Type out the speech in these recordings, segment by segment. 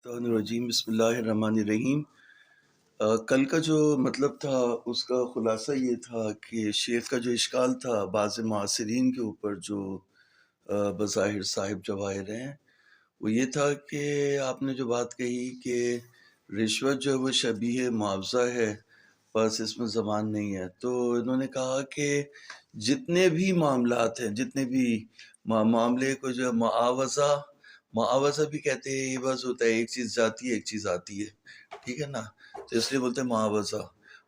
الرجیم بسم اللہ الرحمن الرحیم۔ کل کا جو مطلب تھا اس کا خلاصہ یہ تھا کہ شیخ کا جو اشکال تھا بعض معاصرین کے اوپر جو بظاہر صاحب جواہر ہیں، وہ یہ تھا کہ آپ نے جو بات کہی کہ رشوت جو ہے وہ شبیہ معاوضہ ہے، بس اس میں زمان نہیں ہے، تو انہوں نے کہا کہ جتنے بھی معاملات ہیں، جتنے بھی معاملے کو جو معاوضہ بھی کہتے ہیں، یہ بس ہوتا ہے ایک چیز جاتی ہے ایک چیز آتی ہے، ٹھیک ہے نا، تو اس لیے بولتے ہیں معاوضہ۔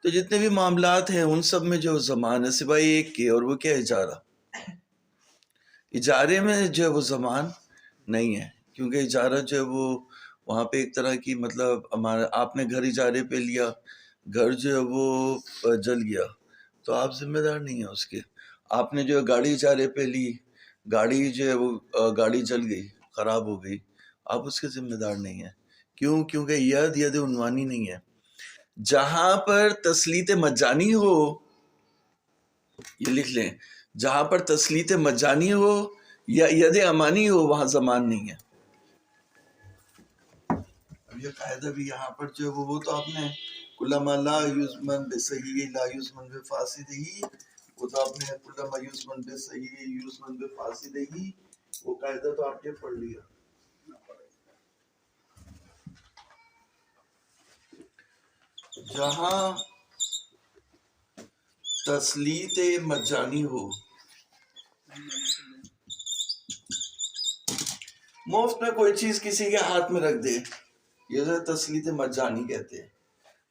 تو جتنے بھی معاملات ہیں ان سب میں جو زمان ہے سوائے ایک کے، اور وہ کیا، اجارہ۔ اجارے میں جو ہے وہ زمان نہیں ہے، کیونکہ اجارہ جو ہے وہ وہاں پہ ایک طرح کی مطلب آپ نے گھر اجارے پہ لیا، گھر جو ہے وہ جل گیا تو آپ ذمہ دار نہیں ہیں اس کے۔ آپ نے جو ہے گاڑی اجارے پہ لی، گاڑی جو ہے وہ گاڑی جل گئی، خراب ہو گئی، آپ اس کے ذمہ دار نہیں ہیں۔ کیوں؟ کیونکہ ید عنوانی نہیں ہے۔ جہاں پر تسلیت مجانی ہو، یہ لکھ لیں، جہاں پر تسلیت مجانی ہو یا ید امانی ہو، وہاں زمان نہیں ہے۔ اب یہ قاعدہ بھی یہاں پر جو ہے وہ تو آپ نے کلما لا یزمن بصحیح لا یزمن بفاسدہ، وہ تو آپ نے کلما یزمن بصحیح یزمن بفاسدہ، وہ قاعدہ تو آپ نے پڑھ لیا۔ جہاں تسلیت مجانی ہو، مفت میں کوئی چیز کسی کے ہاتھ میں رکھ دے، یہ جو تسلیت مجانی کہتے ہیں۔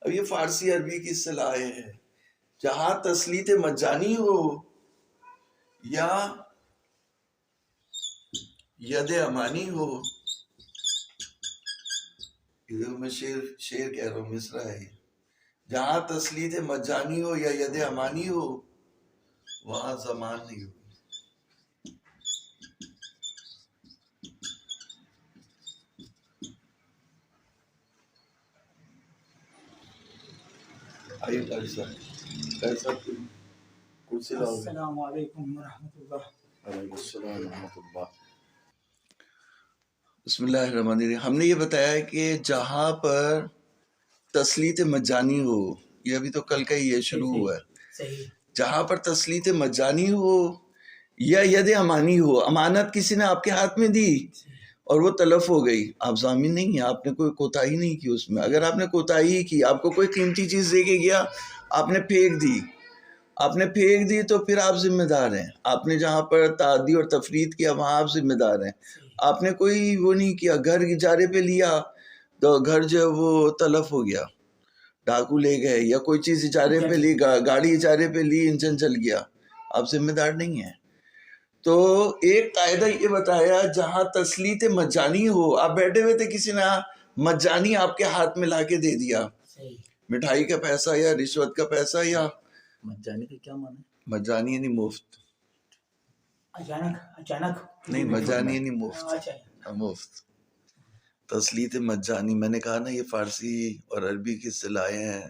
اب یہ فارسی عربی کی اصطلاح ہے۔ جہاں تسلیت مجانی ہو یا ید امانی ہو، ادھر میں شعر کہہ رہا ہوں، مصرع ہے یہ۔ جہاں تسلیت مجانی ہو یا ید امانی ہو، وہاں زمان نہیں ہو۔ آئیے قاری صاحب کرسی لاؤ۔ السلام علیکم ورحمۃ اللہ۔ وعلیکم السلام ورحمۃ اللہ۔ بسم اللہ الرحمن الرحیم۔ ہم نے یہ بتایا کہ جہاں پر تسلیت مجانی ہو، یہ ابھی تو کل کا ہی یہ شروع ہوا ہے، جہاں پر تسلیت مجانی ہو یا ید امانی ہو، امانت کسی نے آپ کے ہاتھ میں دی اور وہ تلف ہو گئی، آپ ضامن نہیں ہیں، آپ نے کوئی کوتاہی نہیں کی اس میں۔ اگر آپ نے کوتاہی کی، آپ کو کوئی قیمتی چیز دے کے گیا، آپ نے پھینک دی تو پھر آپ ذمہ دار ہیں۔ آپ نے جہاں پر تعدی اور تفرید کیا وہاں آپ ذمہ دار ہیں۔ آپ نے کوئی وہ نہیں کیا، گھر اجارے پہ لیا تو گھر جو ہے وہ تلف ہو گیا، ڈاکو لے گئے، یا کوئی چیز اجارے پہ لی، گاڑی اجارے پہ لی، انجن چل گیا، آپ ذمہ دار نہیں ہیں۔ تو ایک قاعدہ یہ بتایا، جہاں تسلیت مجانی ہو، آپ بیٹھے ہوئے تھے، کسی نے مجانی آپ کے ہاتھ میں لا کے دے دیا، مٹھائی کا پیسہ یا رشوت کا پیسہ، یا مجانی کا کیا معنی ہے؟ مجانی یعنی مفت، اچانک نہیں، مجانی یعنی مفت۔ تسلیت مجانی، میں نے کہا نا یہ فارسی اور عربی کی اصطلاحیں ہیں۔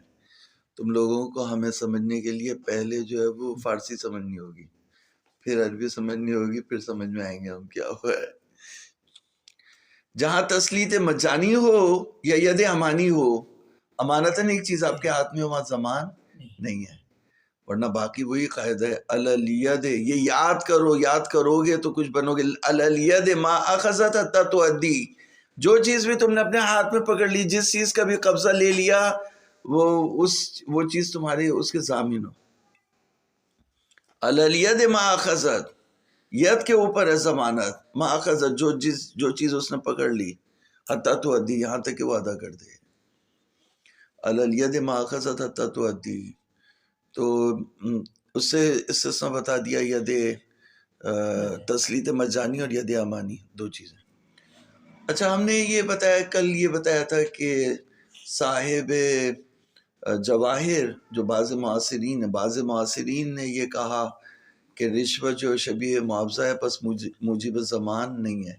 تم لوگوں کو ہمیں سمجھنے کے لیے پہلے جو ہے وہ فارسی سمجھنی ہوگی، پھر عربی سمجھنی ہوگی، پھر سمجھ میں آئیں گے ہم کیا ہوا ہے۔ جہاں تسلیت مجانی ہو یا ید امانی ہو، امانتاً ایک چیز آپ کے ہاتھ میں ہو، وہاں زمان نہیں ہے۔ ورنہ باقی وہی قاعدہ ہے، الید، یہ یاد کرو گے تو کچھ بنو گے۔ الید ما اخذت حتی تؤدی، جو چیز بھی تم نے اپنے ہاتھ میں پکڑ لی، جس چیز کا بھی قبضہ لے لیا، وہ چیز تمہاری اس کے ضامن ہو۔ الید ما اخذت، ید کے اوپر ہے ضمانت، ما اخذت، جو چیز اس نے پکڑ لی، حتی تؤدی، یہاں تک کہ وہ ادا کر دے۔ الید ما اخذت حتی تؤدی، تو اس سے استثنا بتا دیا، ید تسلیت مجانی اور ید امانی، دو چیزیں۔ اچھا، ہم نے یہ بتایا، کل یہ بتایا تھا کہ صاحب جواہر جو بعض معاصرین نے یہ کہا کہ رشوت جو شبیہ معاوضہ ہے، پس موجب زمان نہیں ہے۔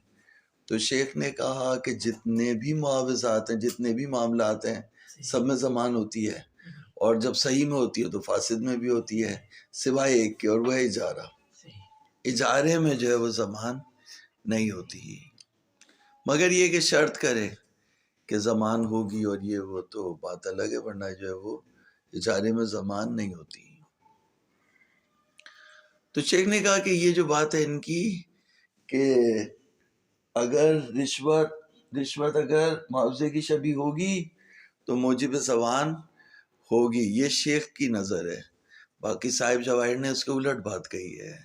تو شیخ نے کہا کہ جتنے بھی معاوضات ہیں، جتنے بھی معاملات ہیں، سب میں زمان ہوتی ہے، اور جب صحیح میں ہوتی ہے تو فاسد میں بھی ہوتی ہے، سوائے ایک کے، اور وہ ہے اجارہ۔ اجارے میں جو ہے وہ زمان نہیں ہوتی، مگر یہ کہ شرط کرے کہ زمان ہوگی اور یہ وہ تو بات الگ ہے، ورنہ جو ہے وہ اجارے میں زمان نہیں ہوتی۔ تو شیخ نے کہا کہ یہ جو بات ہے ان کی کہ اگر رشوت اگر معاوضے کی شبیہ ہوگی تو موجب زوان ہوگی، یہ شیخ کی نظر ہے، باقی صاحب جواہر نے اس کے الٹ بات کہی ہے۔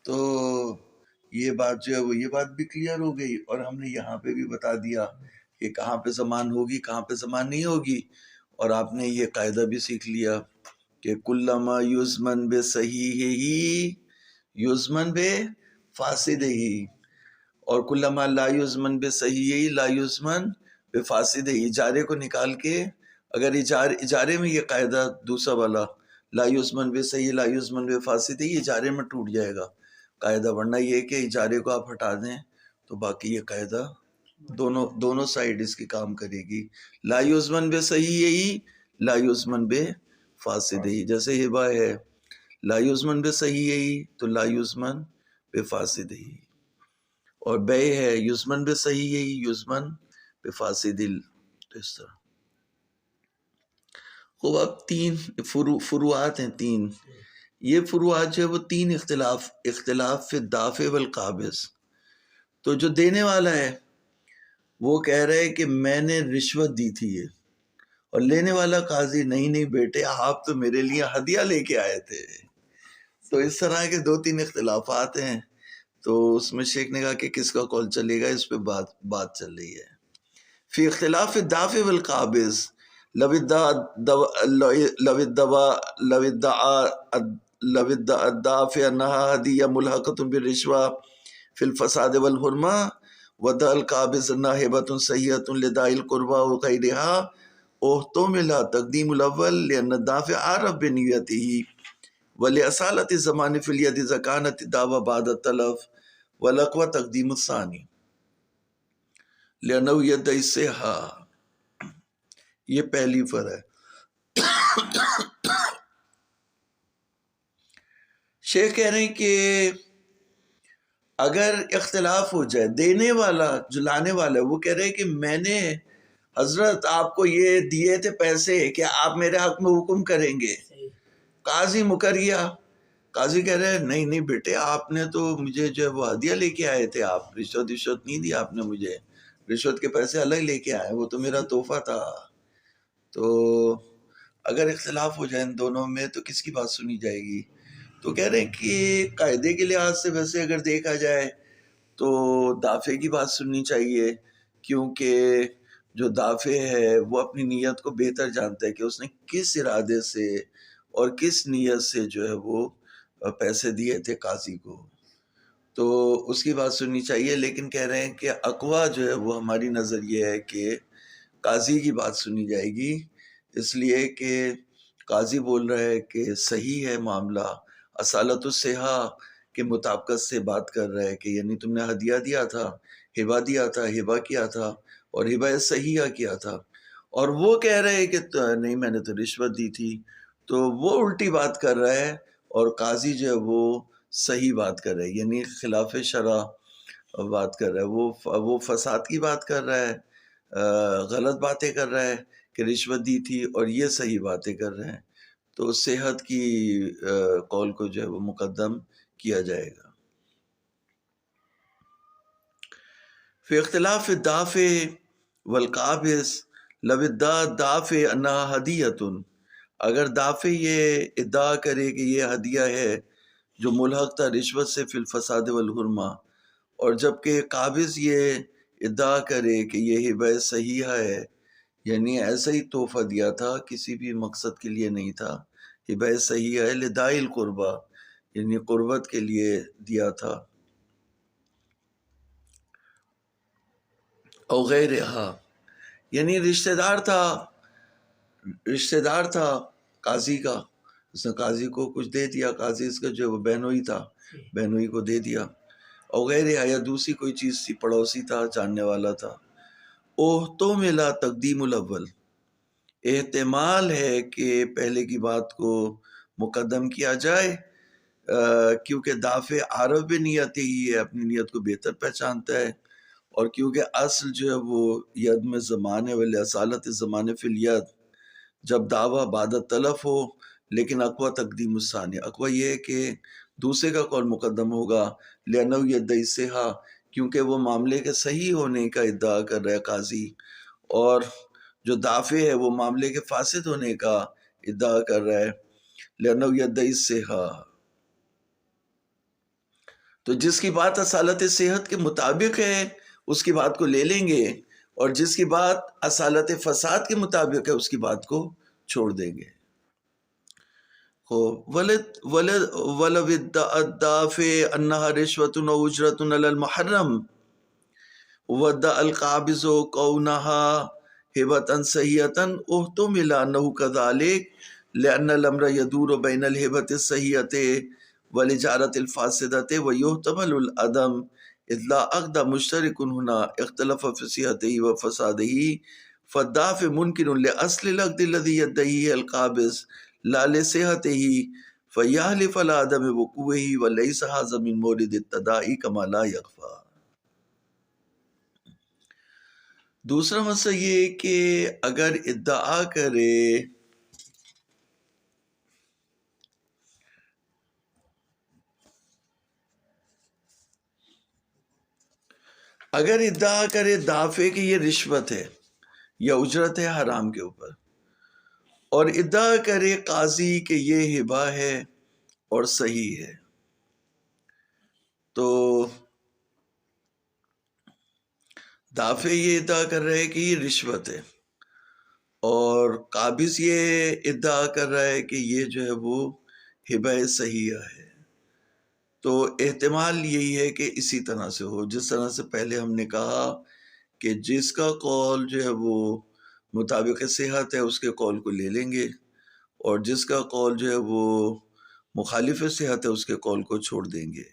تو یہ بات جو ہے وہ یہ بات بھی کلیئر ہو گئی، اور ہم نے یہاں پہ بھی بتا دیا کہ کہاں پہ زمان ہوگی کہاں پہ زمان نہیں ہوگی، اور آپ نے یہ قاعدہ بھی سیکھ لیا کہ کلما یزمن بے صحیح ہی یزمن بے فاسد ہی، اور کلما لا یزمن بے صحیح ہی لا یزمن بے فاسد ہی، اجارے کو نکال کے اگر اجارے میں یہ قاعدہ دوسرا والا لا یزمن بے صحیح لا یزمن بے فاسد ہی اجارے میں ٹوٹ جائے گا قاعدہ، ورنہ یہ کہ اجارے کو آپ ہٹا دیں تو باقی یہ قاعدہ دونوں سائیڈ اس کی کام کرے گی۔ لا یزمن بے صحیح ہی لا یزمن بے فاسد ہی، جیسے ہبہ ہے لا یزمن بے صحیح ہی تو لا یزمن بے فاسد ہی، اور بے ہے یزمن بے صحیح ہی یزمن بے فاسد ہی، تو اس طرح۔ خوب، اب تین فروعات ہیں، تین یہ فروعات جو ہے وہ تین اختلاف فی الدافع والقابض۔ تو جو دینے والا ہے وہ کہہ رہے کہ میں نے رشوت دی تھی یہ، اور لینے والا قاضی نہیں بیٹے آپ تو میرے لیے ہدیہ لے کے آئے تھے۔ تو اس طرح کے دو تین اختلافات ہیں، تو اس میں شیخ نے کہا کہ کس کا قول چلے گا، اس پہ بات چل رہی ہے۔ فی اختلاف الدافع والقابض لو ادعى الدافع انها هدية ملحقة بالرشوة في الفساد والحرمة ودعا القابض انها هبة صحيحة لداعي القربى وغيرها احتمل تقديم الاول لان الدافع عرف بنيته ولأصالة الزمان في اليد اذا كانت الدعوى بعد التلف والاقوى تقديم الثاني لأنه يدعي الصحة۔ یہ پہلی فرع ہے۔ شیخ کہہ رہے ہیں کہ اگر اختلاف ہو جائے، دینے والا جو لانے والا ہے وہ کہہ رہے ہیں کہ میں نے حضرت آپ کو یہ دیے تھے پیسے کہ آپ میرے حق میں حکم کریں گے، قاضی مکر گیا، قاضی کہہ رہے ہیں نہیں بیٹے آپ نے تو مجھے جو ہے وہ ہدیہ لے کے آئے تھے، آپ رشوت نہیں دی آپ نے مجھے، رشوت کے پیسے الگ لے کے آئے، وہ تو میرا تحفہ تھا۔ تو اگر اختلاف ہو جائے ان دونوں میں تو کس کی بات سنی جائے گی؟ تو کہہ رہے ہیں کہ قاعدے کے لحاظ سے ویسے اگر دیکھا جائے تو دافع کی بات سننی چاہیے، کیونکہ جو دافع ہے وہ اپنی نیت کو بہتر جانتا ہے کہ اس نے کس ارادے سے اور کس نیت سے جو ہے وہ پیسے دیے تھے قاضی کو، تو اس کی بات سننی چاہیے۔ لیکن کہہ رہے ہیں کہ اقوا جو ہے وہ ہماری نظر یہ ہے کہ قاضی کی بات سنی جائے گی، اس لیے کہ قاضی بول رہا ہے کہ صحیح ہے معاملہ، اصالت الصحہ کے مطابقت سے بات کر رہا ہے کہ یعنی تم نے ہدیہ دیا تھا، ہبہ دیا تھا، ہبہ کیا تھا اور ہبہ صحیحہ کیا تھا، اور وہ کہہ رہے ہیں کہ نہیں میں نے تو رشوت دی تھی، تو وہ الٹی بات کر رہا ہے، اور قاضی جو ہے وہ صحیح بات کر رہا ہے، یعنی خلاف شرع بات کر رہا ہے، وہ فساد کی بات کر رہا ہے، غلط باتیں کر رہا ہے کہ رشوت دی تھی، اور یہ صحیح باتیں کر رہے ہیں، تو صحت کی قول کو جو ہے وہ مقدم کیا جائے گا۔ فی اختلاف الدافع والقابض لو ادعى الدافع انها ہدیۃ، اگر دافع یہ ادعا کرے کہ یہ ہدیہ ہے جو ملحق تھا رشوت سے فی الفساد والحرمہ، اور جبکہ قابض یہ ادعا کرے کہ یہ ہبہ صحیحہ ہے، یعنی ایسا ہی تحفہ دیا تھا، کسی بھی مقصد کے لیے نہیں تھا، ہبہ صحیحہ ہے لداعی القربہ، یعنی قربت کے لیے دیا تھا، او غیرہا، یعنی رشتہ دار تھا قاضی کا، اس نے قاضی کو کچھ دے دیا، قاضی اس کا جو وہ بہنوئی تھا، بہنوئی کو دے دیا، او غیرہا یا دوسری کوئی چیز تھی، پڑوسی تھا، جاننے والا تھا، احتمل تقدیم الاول، احتمال ہے کہ پہلے کی بات کو مقدم کیا جائے، کیونکہ دافع عارف بنیت ہی ہے، اپنی نیت کو بہتر پہچانتا ہے، اور کیونکہ اصل جو ہے وہ ید میں زمان ہے، ولی اصالت زمان فی الید، جب دعویٰ بعد تلف ہو، لیکن اقوی تقدیم الثانی، اقوی یہ ہے کہ دوسرے کا قول مقدم ہوگا، لأنہ یدعی صحہ، کیونکہ وہ معاملے کے صحیح ہونے کا ادعا کر رہا ہے قاضی، اور جو دافع ہے وہ معاملے کے فاسد ہونے کا ادعا کر رہا ہے، لأنہ یدعی صحہ، تو جس کی بات اصالت صحت کے مطابق ہے اس کی بات کو لے لیں گے، اور جس کی بات اصالت فساد کے مطابق ہے اس کی بات کو چھوڑ دیں گے۔ وَلَوِ ادَّعَى الدَّافِعُ أَنَّهَا رِشْوَةٌ أَوْ أُجْرَةٌ عَلَى الْمُحَرَّمِ وَادَّعَى الْقَابِضُ كَوْنَهَا هِبَةً صَحِيحَةً اُحْتُمِلَ أَنَّهُ كَذَلِكَ لِأَنَّ الْأَمْرَ يَدُورُ بَيْنَ الْهِبَةِ الصَّحِيحَةِ وَالْإِجَارَةِ الْفَاسِدَةِ وَيُحْتَمَلُ الْعَدَمُ إِذْ لَا عَقْدَ مُشْتَرِكٌ هُنَا اخْتَلَفَ فِي صِحَتِهِ وَفَسَادِهِ فَالدَّافِعُ مُنْكِرٌ لِأَصْلِ الْعَقْدِ الَّذِي يَدَّعِيهِ الْقَابِضُ لا لصحته فيحلف على عدم وقوعه وليس هذا من مورد التداعي كما لا يخفى۔ دوسرا مسئلہ یہ کہ اگر ادعا کرے دافع کہ یہ رشوت ہے یا اجرت ہے حرام کے اوپر، اور ادعا کرے قاضی کہ یہ ہبہ ہے اور صحیح ہے، تو دافع یہ ادعا کر رہے ہے کہ یہ رشوت ہے، اور قابض یہ ادعا کر رہا ہے کہ یہ جو ہے وہ ہبہ صحیحہ ہے، تو احتمال یہی ہے کہ اسی طرح سے ہو، جس طرح سے پہلے ہم نے کہا کہ جس کا قول جو ہے وہ مطابق صحت ہے اس کے قول کو لے لیں گے، اور جس کا قول جو ہے وہ مخالف صحت ہے اس کے قول کو چھوڑ دیں گے۔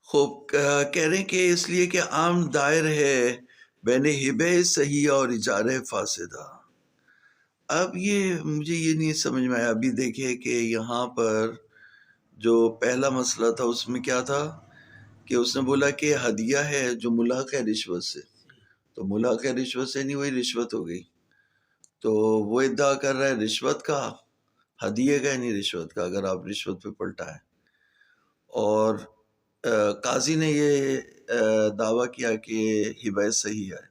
خوب کہہ رہے ہیں کہ اس لیے کہ عام دائر ہے بین ہبہ صحیحہ اور اجارہ فاسدہ۔ اب یہ مجھے یہ نہیں سمجھ میں آیا، ابھی دیکھیں کہ یہاں پر جو پہلا مسئلہ تھا اس میں کیا تھا کہ اس نے بولا کہ ہدیہ ہے جو ملحق ہے رشوت سے، تو ملحق ہے رشوت سے نہیں، وہی رشوت ہو گئی، تو وہ ادعا کر رہا ہے رشوت کا، ہدیہ کا نہیں رشوت کا، اگر آپ رشوت پہ پلٹا ہے، اور قاضی نے یہ دعویٰ کیا کہ ہبہ صحیح ہے۔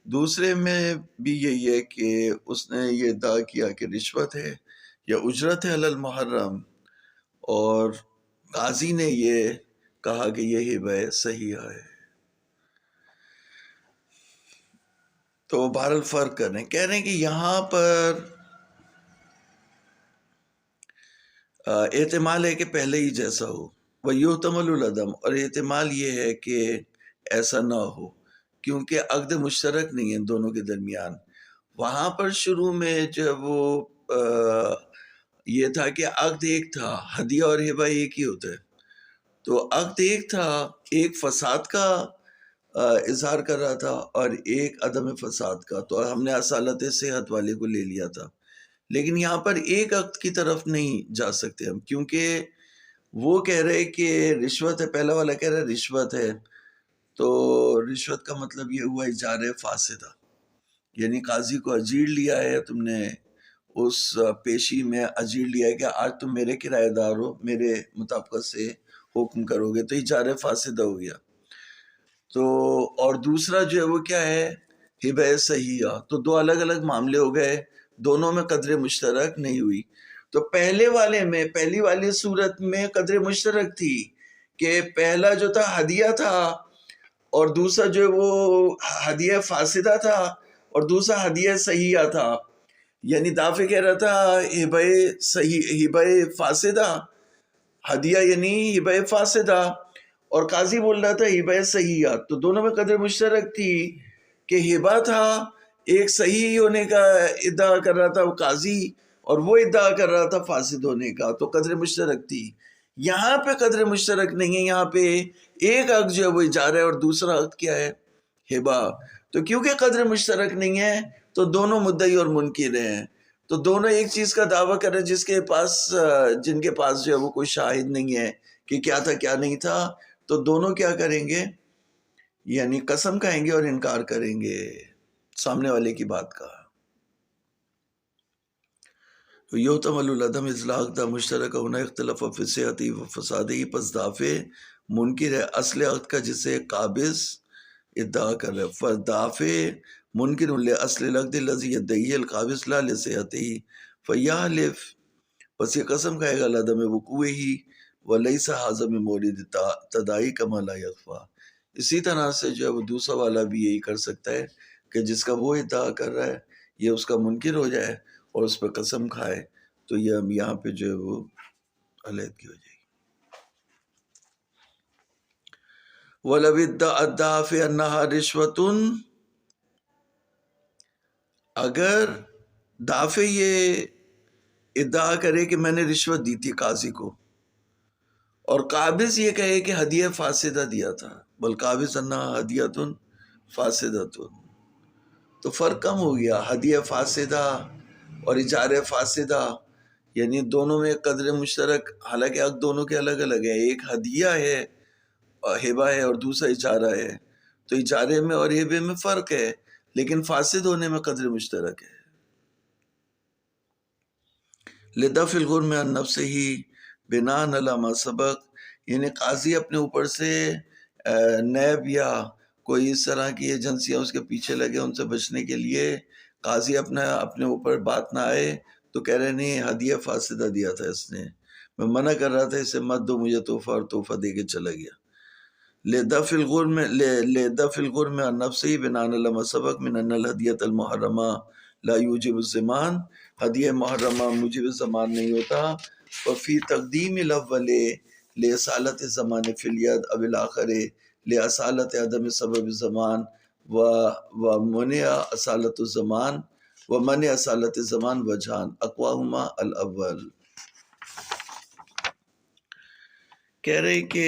دوسرے میں بھی یہی ہے کہ اس نے یہ ادعا کیا کہ رشوت ہے یا اجرت ہے علی المحرم، اور قاضی نے یہ کہا کہ یہ ہبہ صحیح ہے۔ تو بہرحال فرق کر رہے ہیں، کہہ رہے ہیں کہ یہاں پر احتمال ہے کہ پہلے ہی جیسا ہو، وَيُحْتَمَلُ الْعَدَمُ، اور احتمال یہ ہے کہ ایسا نہ ہو، کیونکہ عقد مشترک نہیں ہے دونوں کے درمیان۔ وہاں پر شروع میں جب وہ یہ تھا کہ عقد ایک تھا، ہدیہ اور ہبہ ایک ہی ہوتا ہے، تو عقد ایک تھا، ایک فساد کا اظہار کر رہا تھا اور ایک عدم فساد کا، تو ہم نے اصالت صحت والے کو لے لیا تھا، لیکن یہاں پر ایک عقد کی طرف نہیں جا سکتے ہم، کیونکہ وہ کہہ رہے کہ رشوت ہے، پہلا والا کہہ رہا ہے رشوت ہے، تو رشوت کا مطلب یہ ہوا اجارہ فاسدہ، یعنی قاضی کو اجیر لیا ہے تم نے، اس پیشی میں اجیر لیا ہے کہ آج تم میرے کرایہ دار ہو، میرے مطابقت سے حکم کرو گے، تو اجارہ فاسدہ ہو گیا۔ تو اور دوسرا جو ہے وہ کیا ہے، ہبہ صحیحہ، تو دو الگ الگ معاملے ہو گئے، دونوں میں قدر مشترک نہیں ہوئی۔ تو پہلے والے میں، پہلی والی صورت میں قدر مشترک تھی کہ پہلا جو تھا ہدیہ تھا اور دوسرا جو ہے وہ ہدیہ فاسدہ تھا اور دوسرا ہدیہ صحیحہ تھا، یعنی دافع کہہ رہا تھا ہبہ صحیح، ہبہ فاسدہ، ہدیہ یعنی ہبہ فاسدہ، اور قاضی بول رہا تھا ہبہ صحیحہ، تو دونوں میں قدر مشترک تھی کہ ہبہ تھا، ایک صحیح ہونے کا ادعا کر رہا تھا وہ قاضی، اور وہ ادعا کر رہا تھا فاسد ہونے کا، تو قدر مشترک تھی۔ یہاں پہ قدر مشترک نہیں ہے، یہاں پہ ایک عقد جو ہے وہ اجارہ ہے اور دوسرا عقد کیا ہے؟ ہبہ۔ تو کیونکہ قدر مشترک نہیں ہے تو دونوں مدعی اور منکر ہیں، تو دونوں ایک چیز کا دعویٰ کر رہے ہیں جن کے پاس جو ہے وہ کوئی شاہد نہیں ہے کہ کیا تھا کیا نہیں تھا، تو دونوں کیا کریں گے؟ یعنی قسم کھائیں گے اور انکار کریں گے سامنے والے کی بات کا۔ یحتمل العدم اطلاق دا مشترک ہونا اختلاف فی صحتی و فسادی، پس دافع منکر ہے اصل عقد کا جسے قابض ادعا کر رہے، فدافع منکر لاصل العقد الذی یدعی القابض لا لصحتہ فیحلف، پس یہ قسم کھائے گا العدم وقوعہ ولیس ھذا من مورد تداعی کما لا یخفی۔ اسی طرح سے جو ہے وہ دوسرا والا بھی یہی کر سکتا ہے کہ جس کا وہ ادعا کر رہا ہے یہ اس کا منکر ہو جائے اور اس پہ قسم کھائے، تو یہ یہاں پہ جو ہے وہ علیحدگی ہو جائے گی۔ وَلَوِ ادَّعَى الدَّافِعُ أَنَّهَا رِشْوَةٌ، اگر دافع یہ ادعا کرے کہ میں نے رشوت دی تھی قاضی کو، اور قابض یہ کہے کہ ہدیہ فاسدہ دیا تھا، بل قابض انہا ہدیۃ فاسدۃ، تو فرق کم ہو گیا۔ ہدیہ فاسدہ اور اجارہ فاسدہ، یعنی دونوں میں قدر مشترک، حالانکہ حق دونوں کے الگ الگ ہیں، ایک ہدیہ ہے ہبہ ہے اور دوسرا اجارہ ہے، تو اجارے میں اور ہبے میں فرق ہے، لیکن فاسد ہونے میں قدر مشترک ہے۔ لدفع الغرم عن نفسہ بناء علی ما سبق، یعنی قاضی اپنے اوپر سے نیب یا کوئی اس طرح کی ایجنسیاں اس کے پیچھے لگے، ان سے بچنے کے لیے قاضی اپنے اوپر بات نہ آئے تو کہہ رہے نہیں ہدیہ فاسدہ دیا تھا اس نے، میں منع کر رہا تھا اسے مت دو مجھے تحفہ، اور تحفہ دے کے چلا گیا۔ لدفع الغرم عن نفسہ بناء علی ما سبق من ان الہدیۃ المحرمہ لا یوجب الضمان، ہدیہ محرمہ موجب الضمان نہیں ہوتا، وفی تقدیم الاول لاصالۃ الضمان فی الید او الاخر لاصالۃ عدم سبب الضمان ومنع اصالۃ الضمان ومنع اصالۃ الضمان وجہان اقواہما الاول۔ کہہ رہے کہ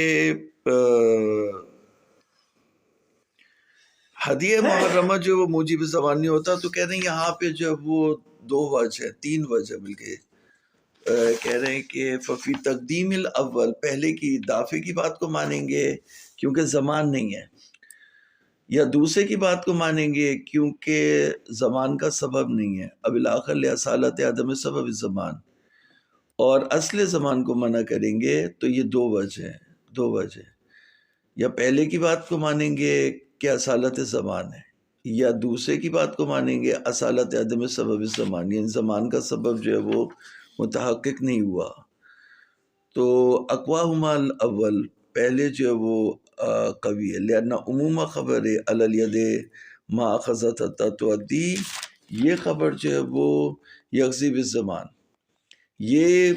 ہدیہ محرمہ جو وہ موجب زبان نہیں ہوتا، تو کہہ رہے ہیں یہاں پہ جو وہ دو وجہ ہے، تین وجہ بلکہ کہہ رہے ہیں کہ ففی تقدیم الاول، پہلے کی دافع کی بات کو مانیں گے کیونکہ زمان نہیں ہے، یا دوسرے کی بات کو مانیں گے کیونکہ زمان کا سبب نہیں ہے، اب الاخر لاصالۃ عدم سبب الزمان، اور اصل زمان کو منع کریں گے، تو یہ دو وجہ، یا پہلے کی بات کو مانیں گے کہ اصالت زمان ہے، یا دوسرے کی بات کو مانیں گے اصالت عدم سبب زمان، یعنی زمان کا سبب جو ہے وہ متحقق نہیں ہوا۔ تو اقواہما الاول، پہلے جو ہے وہ قوی ہے، لأن عموم خبر علی الید ما اخذت حتی تؤدی، یہ خبر جو ہے وہ یقضی بالزمان، یہ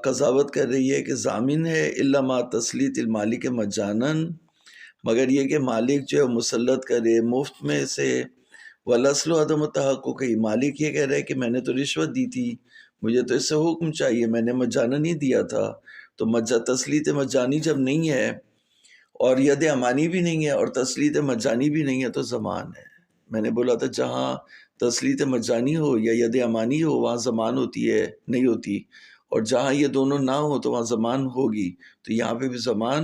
قضاوت کر رہی ہے کہ ضامن ہے الا ما تسلیط المالک مجانن، مگر یہ کہ مالک جو ہے مسلط کرے مفت میں سے، والاصل عدم التحقق، مالک یہ کہہ رہا ہے کہ میں نے تو رشوت دی تھی، مجھے تو اس سے حکم چاہیے، میں نے مجانن نہیں دیا تھا، تو تسلیط مجانی جب نہیں ہے اور ید امانی بھی نہیں ہے اور تسلیط مجانی بھی نہیں ہے تو زمان ہے۔ میں نے بولا تھا جہاں تسلیط مجانی ہو یا ید امانی ہو وہاں زمان ہوتی ہے، نہیں ہوتی، اور جہاں یہ دونوں نہ ہو تو وہاں زمان ہوگی، تو یہاں پہ بھی زمان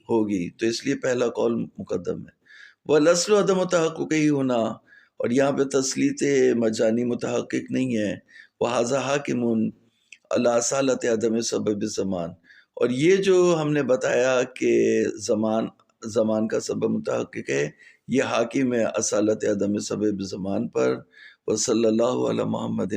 ہوگی، تو اس لیے پہلا قول مقدم ہے۔ والاصل عدم تحقق ہی ہونا، اور یہاں پہ تسلیط مجانی متحقق نہیں ہے، وہذا حاکم علی اصالۃ عدم سبب زمان، اور یہ جو ہم نے بتایا کہ زمان کا سبب متحقق ہے، یہ حاکم ہے اصالت عدم سبب زمان پر۔ وصلی اللہ علی محمد۔